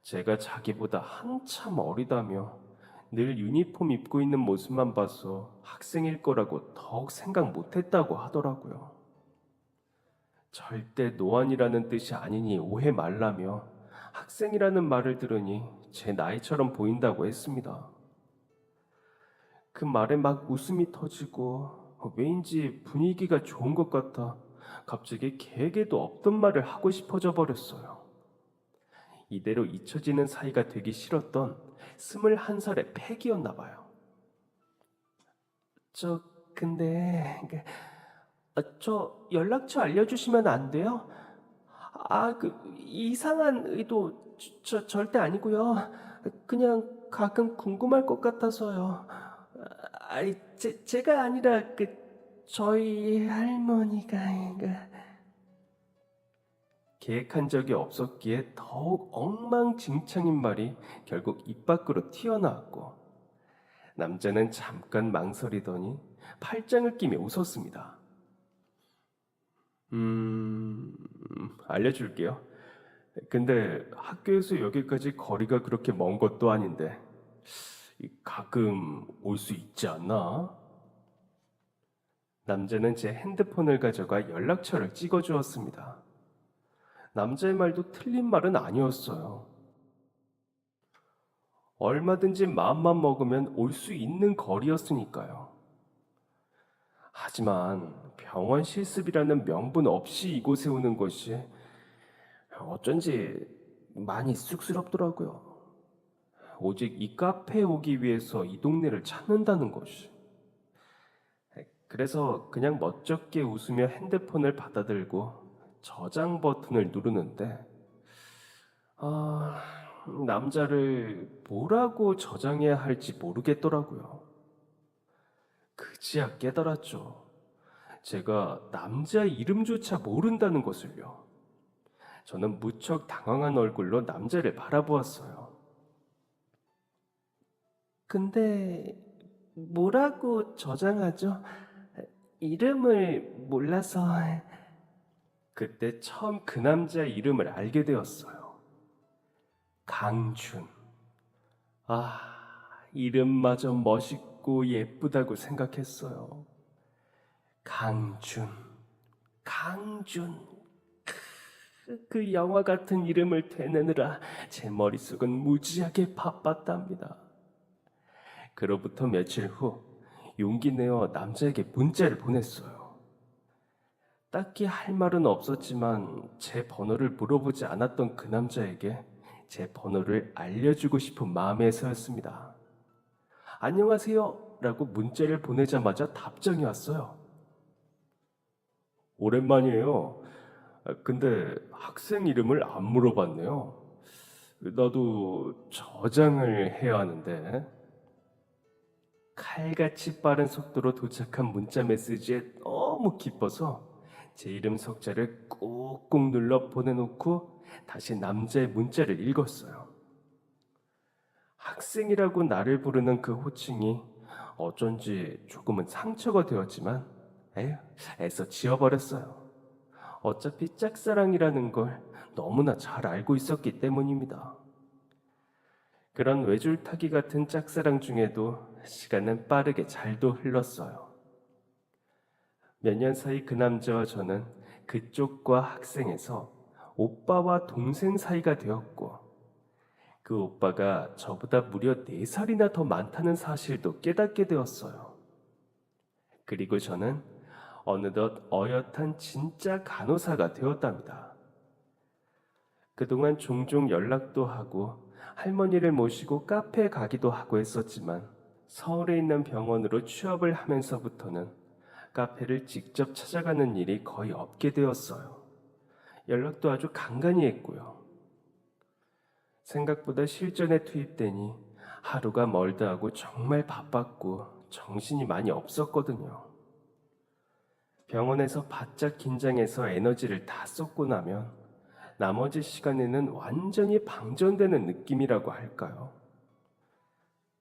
제가 자기보다 한참 어리다며 늘 유니폼 입고 있는 모습만 봐서 학생일 거라고 더욱 생각 못했다고 하더라고요. 절대 노안이라는 뜻이 아니니 오해 말라며 학생이라는 말을 들으니 제 나이처럼 보인다고 했습니다. 그 말에 막 웃음이 터지고 왜인지 분위기가 좋은 것 같아 갑자기 계획에도 없던 말을 하고 싶어져 버렸어요. 이대로 잊혀지는 사이가 되기 싫었던 21살의 패기였나 봐요. 근데 저 연락처 알려주시면 안 돼요? 이상한 의도 절대 아니고요. 그냥 가끔 궁금할 것 같아서요. 제가 아니라 저희 할머니가 계획한 적이 없었기에 더욱 엉망진창인 말이 결국 입 밖으로 튀어나왔고 남자는 잠깐 망설이더니 팔짱을 끼며 웃었습니다. 알려줄게요. 근데 학교에서 여기까지 거리가 그렇게 먼 것도 아닌데 가끔 올 수 있지 않나? 남자는 제 핸드폰을 가져가 연락처를 찍어주었습니다. 남자의 말도 틀린 말은 아니었어요. 얼마든지 마음만 먹으면 올 수 있는 거리였으니까요. 하지만 병원 실습이라는 명분 없이 이곳에 오는 것이 어쩐지 많이 쑥스럽더라고요. 오직 이 카페에 오기 위해서 이 동네를 찾는다는 것이. 그래서 그냥 멋쩍게 웃으며 핸드폰을 받아들고 저장 버튼을 누르는데 남자를 뭐라고 저장해야 할지 모르겠더라고요. 그제야 깨달았죠. 제가 남자 이름조차 모른다는 것을요. 저는 무척 당황한 얼굴로 남자를 바라보았어요. 근데 뭐라고 저장하죠? 이름을 몰라서. 그때 처음 그 남자의 이름을 알게 되었어요. 강준. 이름마저 멋있고 예쁘다고 생각했어요. 강준. 그 영화 같은 이름을 되뇌느라 제 머릿속은 무지하게 바빴답니다. 그로부터 며칠 후 용기 내어 남자에게 문자를 보냈어요. 딱히 할 말은 없었지만 제 번호를 물어보지 않았던 그 남자에게 제 번호를 알려주고 싶은 마음에서였습니다. 안녕하세요 라고 문자를 보내자마자 답장이 왔어요. 오랜만이에요. 근데 학생 이름을 안 물어봤네요. 나도 저장을 해야 하는데. 칼같이 빠른 속도로 도착한 문자 메시지에 너무 기뻐서 제 이름 석자를 꾹꾹 눌러 보내놓고 다시 남자의 문자를 읽었어요. 학생이라고 나를 부르는 그 호칭이 어쩐지 조금은 상처가 되었지만 애써 지워버렸어요. 어차피 짝사랑이라는 걸 너무나 잘 알고 있었기 때문입니다. 그런 외줄타기 같은 짝사랑 중에도 시간은 빠르게 잘도 흘렀어요. 몇 년 사이 그 남자와 저는 그쪽과 학생에서 오빠와 동생 사이가 되었고, 그 오빠가 저보다 무려 4살이나 더 많다는 사실도 깨닫게 되었어요. 그리고 저는 어느덧 어엿한 진짜 간호사가 되었답니다. 그동안 종종 연락도 하고 할머니를 모시고 카페에 가기도 하고 했었지만 서울에 있는 병원으로 취업을 하면서부터는 카페를 직접 찾아가는 일이 거의 없게 되었어요. 연락도 아주 간간히 했고요. 생각보다 실전에 투입되니 하루가 멀다 하고 정말 바빴고 정신이 많이 없었거든요. 병원에서 바짝 긴장해서 에너지를 다 쏟고 나면 나머지 시간에는 완전히 방전되는 느낌이라고 할까요?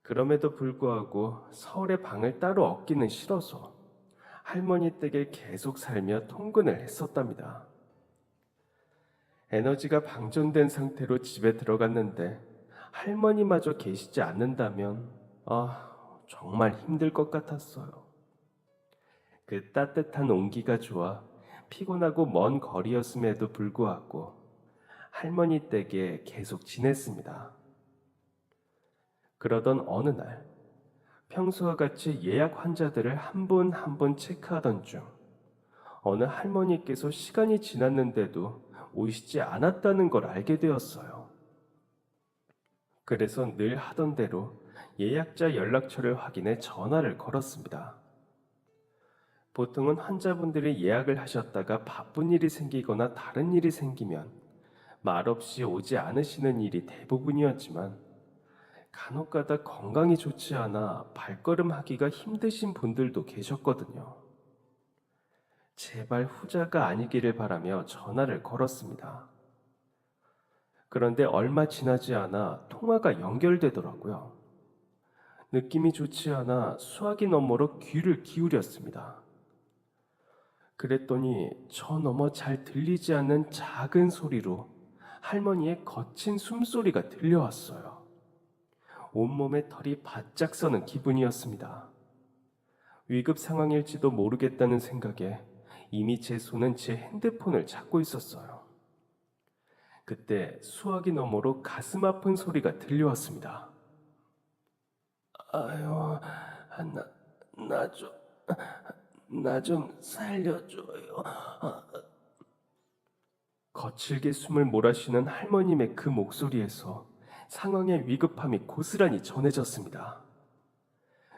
그럼에도 불구하고 서울에 방을 따로 얻기는 싫어서 할머니 댁에 계속 살며 통근을 했었답니다. 에너지가 방전된 상태로 집에 들어갔는데 할머니마저 계시지 않는다면 정말 힘들 것 같았어요. 그 따뜻한 온기가 좋아 피곤하고 먼 거리였음에도 불구하고 할머니 댁에 계속 지냈습니다. 그러던 어느 날 평소와 같이 예약 환자들을 한 분 한 분 체크하던 중 어느 할머니께서 시간이 지났는데도 오시지 않았다는 걸 알게 되었어요. 그래서 늘 하던 대로 예약자 연락처를 확인해 전화를 걸었습니다. 보통은 환자분들이 예약을 하셨다가 바쁜 일이 생기거나 다른 일이 생기면 말없이 오지 않으시는 일이 대부분이었지만 간혹가다 건강이 좋지 않아 발걸음하기가 힘드신 분들도 계셨거든요. 제발 후자가 아니기를 바라며 전화를 걸었습니다. 그런데 얼마 지나지 않아 통화가 연결되더라고요. 느낌이 좋지 않아 수화기 너머로 귀를 기울였습니다. 그랬더니 저 너머 잘 들리지 않는 작은 소리로 할머니의 거친 숨소리가 들려왔어요. 온몸에 털이 바짝 서는 기분이었습니다. 위급 상황일지도 모르겠다는 생각에 이미 제 손은 제 핸드폰을 잡고 있었어요. 그때 수화기 너머로 가슴 아픈 소리가 들려왔습니다. 아유, 나 좀 살려줘요. 거칠게 숨을 몰아쉬는 할머님의 그 목소리에서 상황의 위급함이 고스란히 전해졌습니다.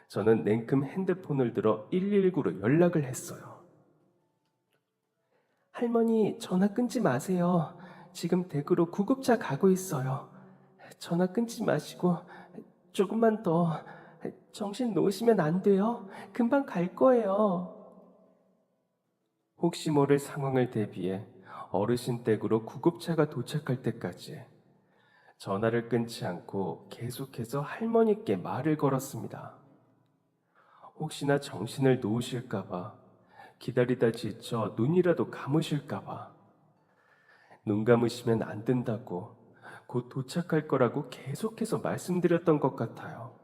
저는 냉큼 핸드폰을 들어 119로 연락을 했어요. 할머니, 전화 끊지 마세요. 지금 댁으로 구급차 가고 있어요. 전화 끊지 마시고 조금만 더 정신 놓으시면 안 돼요. 금방 갈 거예요. 혹시 모를 상황을 대비해 어르신 댁으로 구급차가 도착할 때까지 전화를 끊지 않고 계속해서 할머니께 말을 걸었습니다. 혹시나 정신을 놓으실까봐, 기다리다 지쳐 눈이라도 감으실까봐, 눈 감으시면 안 된다고 곧 도착할 거라고 계속해서 말씀드렸던 것 같아요.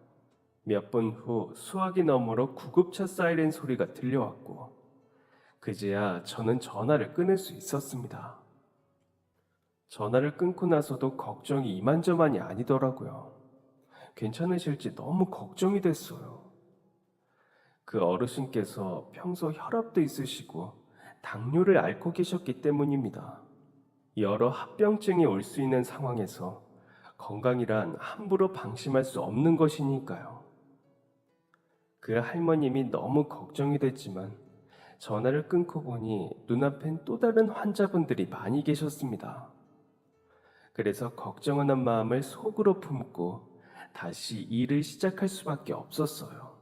몇 분 후 수화기 너머로 구급차 사이렌 소리가 들려왔고 그제야 저는 전화를 끊을 수 있었습니다. 전화를 끊고 나서도 걱정이 이만저만이 아니더라고요. 괜찮으실지 너무 걱정이 됐어요. 그 어르신께서 평소 혈압도 있으시고 당뇨를 앓고 계셨기 때문입니다. 여러 합병증이 올 수 있는 상황에서 건강이란 함부로 방심할 수 없는 것이니까요. 그 할머님이 너무 걱정이 됐지만 전화를 끊고 보니 눈앞엔 또 다른 환자분들이 많이 계셨습니다. 그래서 걱정하는 마음을 속으로 품고 다시 일을 시작할 수밖에 없었어요.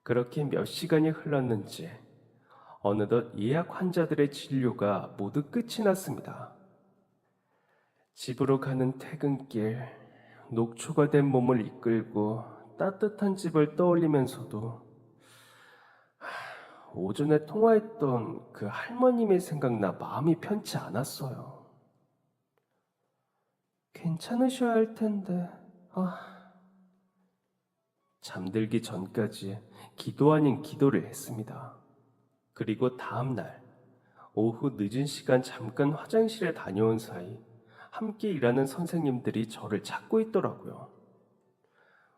그렇게 몇 시간이 흘렀는지 어느덧 예약 환자들의 진료가 모두 끝이 났습니다. 집으로 가는 퇴근길, 녹초가 된 몸을 이끌고 따뜻한 집을 떠올리면서도 오전에 통화했던 그 할머님이 생각나 마음이 편치 않았어요. 괜찮으셔야 할 텐데, 잠들기 전까지 기도 아닌 기도를 했습니다. 그리고 다음날 오후 늦은 시간 잠깐 화장실에 다녀온 사이 함께 일하는 선생님들이 저를 찾고 있더라고요.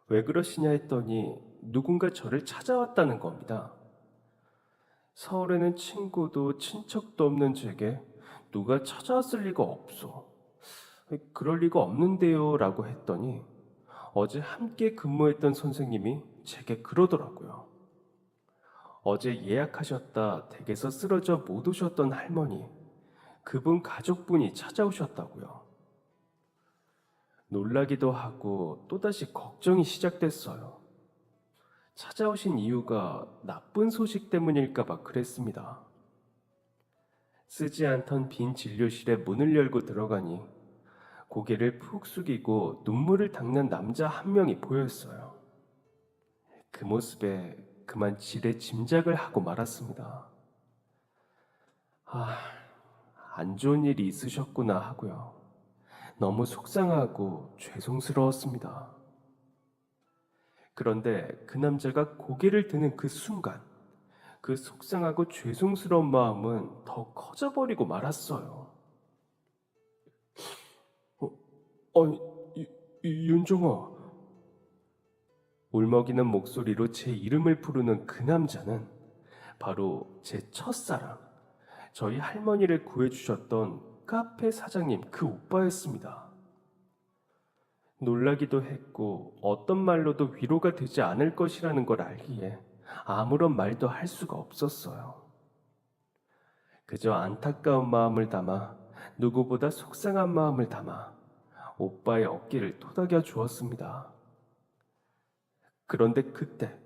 왜 그러시냐 했더니 누군가 저를 찾아왔다는 겁니다. 서울에는 친구도 친척도 없는 제게 누가 찾아왔을 리가 없어. 그럴 리가 없는데요 라고 했더니 어제 함께 근무했던 선생님이 제게 그러더라고요. 어제 예약하셨다 댁에서 쓰러져 못 오셨던 할머니, 그분 가족분이 찾아오셨다고요. 놀라기도 하고 또다시 걱정이 시작됐어요. 찾아오신 이유가 나쁜 소식 때문일까봐 그랬습니다. 쓰지 않던 빈 진료실에 문을 열고 들어가니 고개를 푹 숙이고 눈물을 닦는 남자 한 명이 보였어요. 그 모습에 그만 지레 짐작을 하고 말았습니다. 안 좋은 일이 있으셨구나 하고요. 너무 속상하고 죄송스러웠습니다. 그런데 그 남자가 고개를 드는 그 순간, 그 속상하고 죄송스러운 마음은 더 커져버리고 말았어요. 아니, 윤종아. 울먹이는 목소리로 제 이름을 부르는 그 남자는 바로 제 첫사랑, 저희 할머니를 구해주셨던 카페 사장님 그 오빠였습니다. 놀라기도 했고 어떤 말로도 위로가 되지 않을 것이라는 걸 알기에 아무런 말도 할 수가 없었어요. 그저 안타까운 마음을 담아, 누구보다 속상한 마음을 담아 오빠의 어깨를 토닥여 주었습니다. 그런데 그때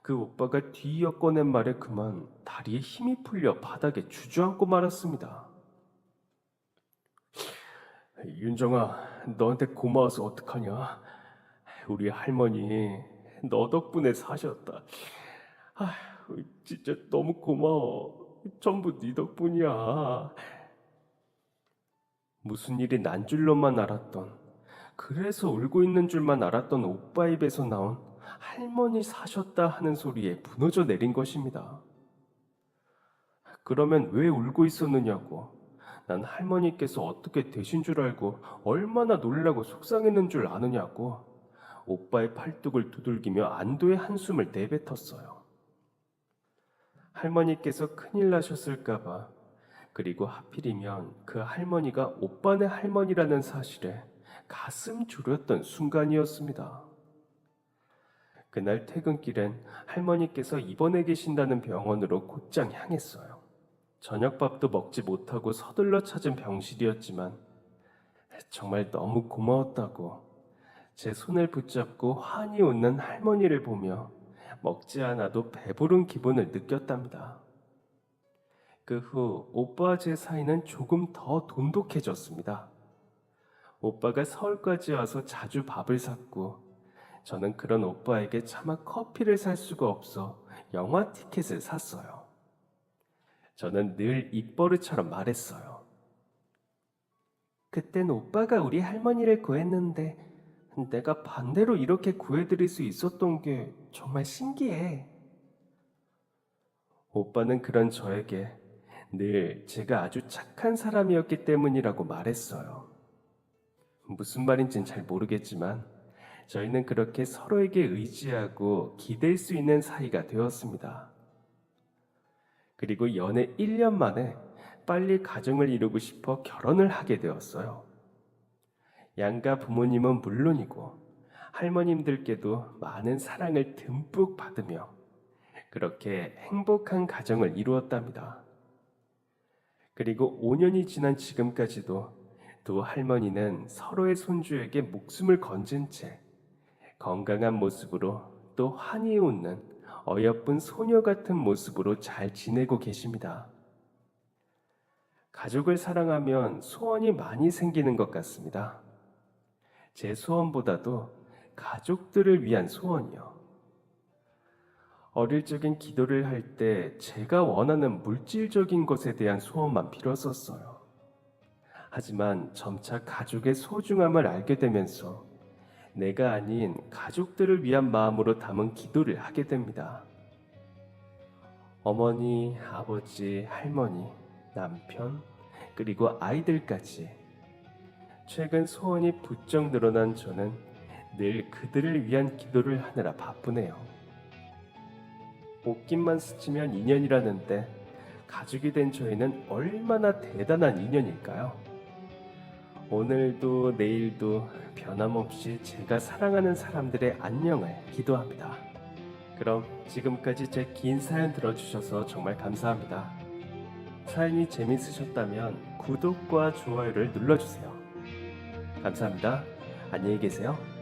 그 오빠가 뒤이어 꺼낸 말에 그만 다리에 힘이 풀려 바닥에 주저앉고 말았습니다. 윤정아, 너한테 고마워서 어떡하냐? 우리 할머니 너 덕분에 사셨다. 진짜 너무 고마워. 전부 네 덕분이야. 무슨 일이 난 줄로만 알았던, 그래서 울고 있는 줄만 알았던 오빠 입에서 나온 할머니 사셨다 하는 소리에 무너져 내린 것입니다. 그러면 왜 울고 있었느냐고. 난 할머니께서 어떻게 되신 줄 알고 얼마나 놀라고 속상했는 줄 아느냐고 오빠의 팔뚝을 두들기며 안도의 한숨을 내뱉었어요. 할머니께서 큰일 나셨을까봐, 그리고 하필이면 그 할머니가 오빠네 할머니라는 사실에 가슴 졸였던 순간이었습니다. 그날 퇴근길엔 할머니께서 입원해 계신다는 병원으로 곧장 향했어요. 저녁밥도 먹지 못하고 서둘러 찾은 병실이었지만 정말 너무 고마웠다고 제 손을 붙잡고 환히 웃는 할머니를 보며 먹지 않아도 배부른 기분을 느꼈답니다. 그 후 오빠와 제 사이는 조금 더 돈독해졌습니다. 오빠가 서울까지 와서 자주 밥을 샀고 저는 그런 오빠에게 차마 커피를 살 수가 없어 영화 티켓을 샀어요. 저는 늘 입버릇처럼 말했어요. 그땐 오빠가 우리 할머니를 구했는데 내가 반대로 이렇게 구해드릴 수 있었던 게 정말 신기해. 오빠는 그런 저에게 늘 제가 아주 착한 사람이었기 때문이라고 말했어요. 무슨 말인지는 잘 모르겠지만 저희는 그렇게 서로에게 의지하고 기댈 수 있는 사이가 되었습니다. 그리고 연애 1년 만에 빨리 가정을 이루고 싶어 결혼을 하게 되었어요. 양가 부모님은 물론이고 할머님들께도 많은 사랑을 듬뿍 받으며 그렇게 행복한 가정을 이루었답니다. 그리고 5년이 지난 지금까지도 두 할머니는 서로의 손주에게 목숨을 건진 채 건강한 모습으로 또 환히 웃는 어여쁜 소녀 같은 모습으로 잘 지내고 계십니다. 가족을 사랑하면 소원이 많이 생기는 것 같습니다. 제 소원보다도 가족들을 위한 소원이요. 어릴 적엔 기도를 할 때 제가 원하는 물질적인 것에 대한 소원만 빌었었어요. 하지만 점차 가족의 소중함을 알게 되면서 내가 아닌 가족들을 위한 마음으로 담은 기도를 하게 됩니다. 어머니, 아버지, 할머니, 남편, 그리고 아이들까지 최근 소원이 부쩍 늘어난 저는 늘 그들을 위한 기도를 하느라 바쁘네요. 옷깃만 스치면 인연이라는데 가족이 된 저희는 얼마나 대단한 인연일까요? 오늘도 내일도 변함없이 제가 사랑하는 사람들의 안녕을 기도합니다. 그럼 지금까지 제 긴 사연 들어주셔서 정말 감사합니다. 사연이 재밌으셨다면 구독과 좋아요를 눌러주세요. 감사합니다. 안녕히 계세요.